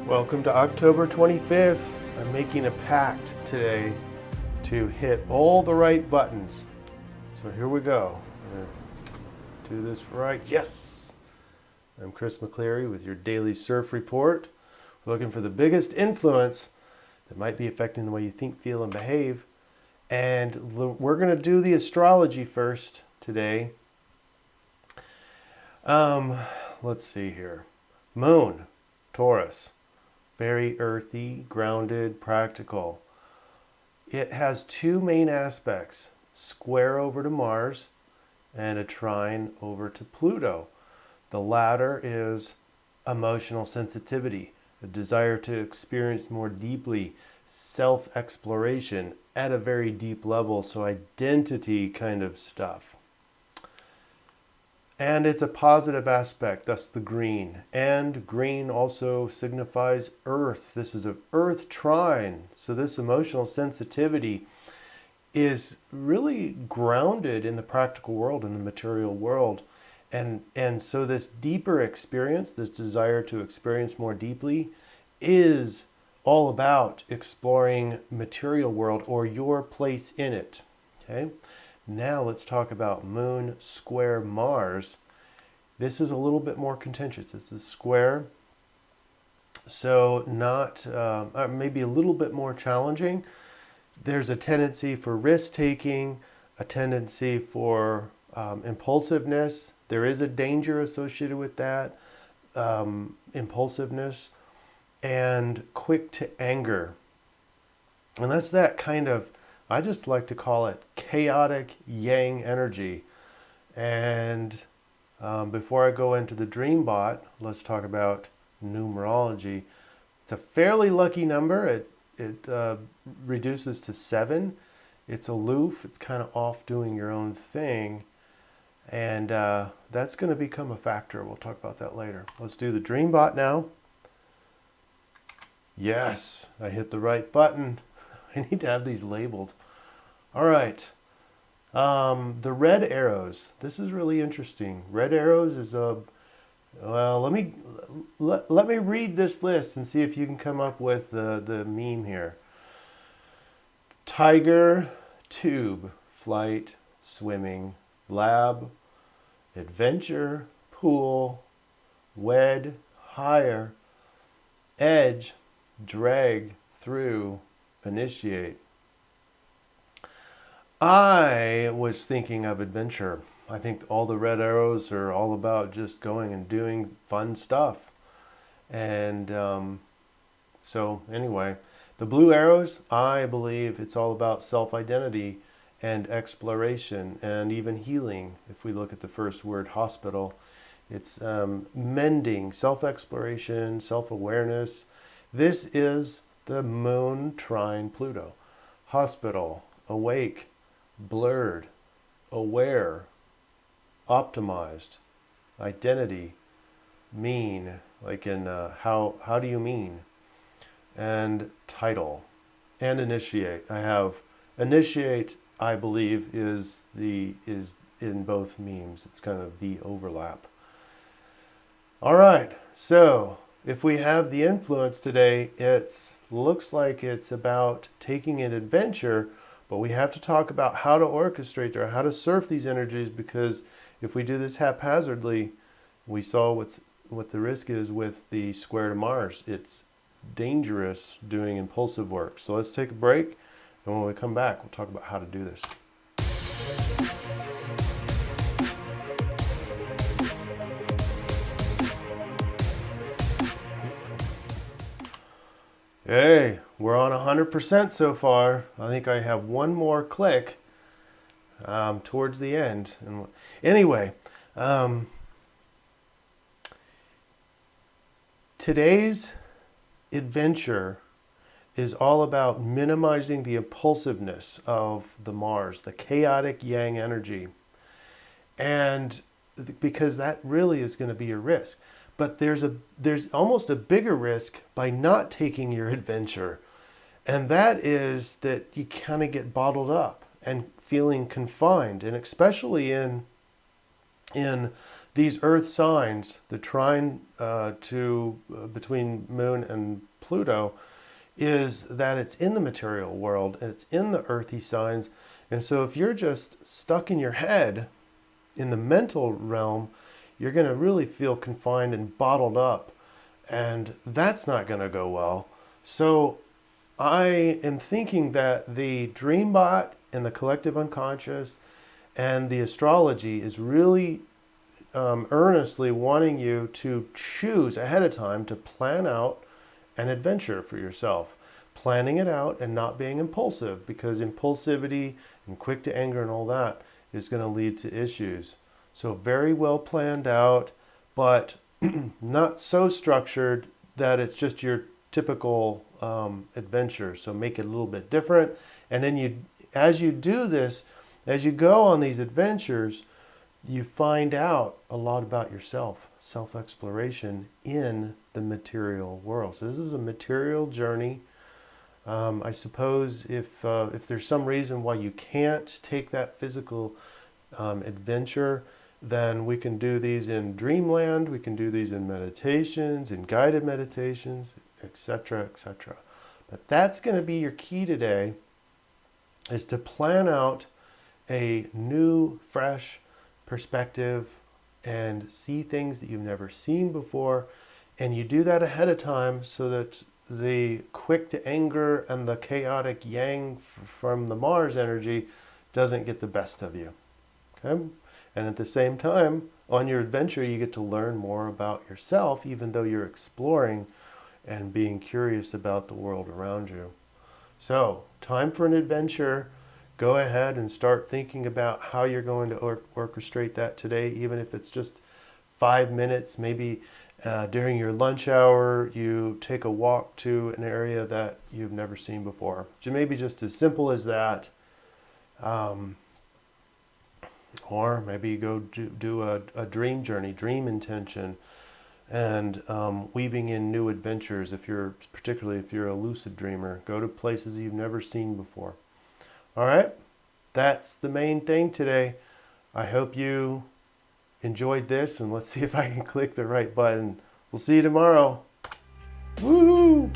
Welcome to October 25th. I'm making a pact today to hit all the right buttons. So here we go. I'm going to do this right. Yes! I'm Chris McCleary with your daily CIRF report. We're looking for the biggest influence that might be affecting the way you think, feel, and behave. And we're going to do the astrology first today. Let's see here. Moon, Taurus. Very earthy, grounded, practical. It has two main aspects, square over to Mars and a trine over to Pluto. The latter is emotional sensitivity, a desire to experience more deeply, self-exploration at a very deep level, so identity kind of stuff. And it's a positive aspect, thus the green. And green also signifies earth. This is an earth trine. So this emotional sensitivity is really grounded in the practical world, in the material world. And so this deeper experience, this desire to experience more deeply, is all about exploring material world or your place in it. Okay? Now let's talk about Moon square Mars. This is a little bit more contentious. It's a square, so not maybe a little bit more challenging. There's a tendency for risk-taking, a tendency for impulsiveness. There is a danger associated with that, impulsiveness, and quick to anger. And that's that kind of, I just like to call it chaotic yang energy. And before I go into the DreamBot, let's talk about numerology. It's a fairly lucky number. It reduces to 7. It's aloof. It's kind of off doing your own thing. And that's going to become a factor. We'll talk about that later. Let's do the DreamBot now. Yes, I hit the right button. I need to have these labeled. All right. The red arrows. This is really interesting. Red arrows is a... Well, let me read this list and see if you can come up with the meme here. Tiger, tube, flight, swimming, lab, adventure, pool, wed, hire, edge, drag, through, initiate. I was thinking of adventure. I think all the red arrows are all about just going and doing fun stuff. And so anyway, the blue arrows, I believe it's all about self-identity and exploration and even healing. If we look at the first word, hospital, it's mending, self-exploration, self-awareness. This is the Moon trine Pluto. Hospital, awake, blurred, aware, optimized, identity, mean, like in how do you mean, and title, and initiate. I have initiate, I believe, is in both memes. It's kind of the overlap. All right, so if we have the influence today, it looks like it's about taking an adventure, but we have to talk about how to orchestrate or how to surf these energies, because if we do this haphazardly, we saw what the risk is with the square to Mars. It's dangerous doing impulsive work. So let's take a break, and when we come back, we'll talk about how to do this. Hey, we're on 100% so far. I think I have one more click towards the end. And anyway, today's adventure is all about minimizing the impulsiveness of the Mars, the chaotic yang energy. And because that really is going to be a risk. But there's almost a bigger risk by not taking your adventure. And that is that you kind of get bottled up and feeling confined. And especially in these Earth signs, the trine between Moon and Pluto, is that it's in the material world and it's in the earthy signs. And so if you're just stuck in your head in the mental realm, you're going to really feel confined and bottled up. And that's not going to go well. So I am thinking that the DreamBot and the collective unconscious and the astrology is really earnestly wanting you to choose ahead of time to plan out an adventure for yourself. Planning it out and not being impulsive, because impulsivity and quick to anger and all that is going to lead to issues. So very well planned out, but not so structured that it's just your typical adventure. So make it a little bit different. And then as you do this, as you go on these adventures, you find out a lot about yourself, self-exploration in the material world. So this is a material journey. I suppose if there's some reason why you can't take that physical adventure, then we can do these in dreamland, we can do these in meditations, in guided meditations, etc., etc. But that's going to be your key today, is to plan out a new, fresh perspective and see things that you've never seen before. And you do that ahead of time so that the quick to anger and the chaotic yang from the Mars energy doesn't get the best of you. Okay? And at the same time, on your adventure, you get to learn more about yourself, even though you're exploring and being curious about the world around you. So, time for an adventure. Go ahead and start thinking about how you're going to orchestrate that today, even if it's just 5 minutes. Maybe during your lunch hour, you take a walk to an area that you've never seen before. So maybe just as simple as that. Or maybe you go do a dream journey, dream intention, and weaving in new adventures. Particularly if you're a lucid dreamer, go to places you've never seen before. All right, that's the main thing today. I hope you enjoyed this, and let's see if I can click the right button. We'll see you tomorrow. Woo!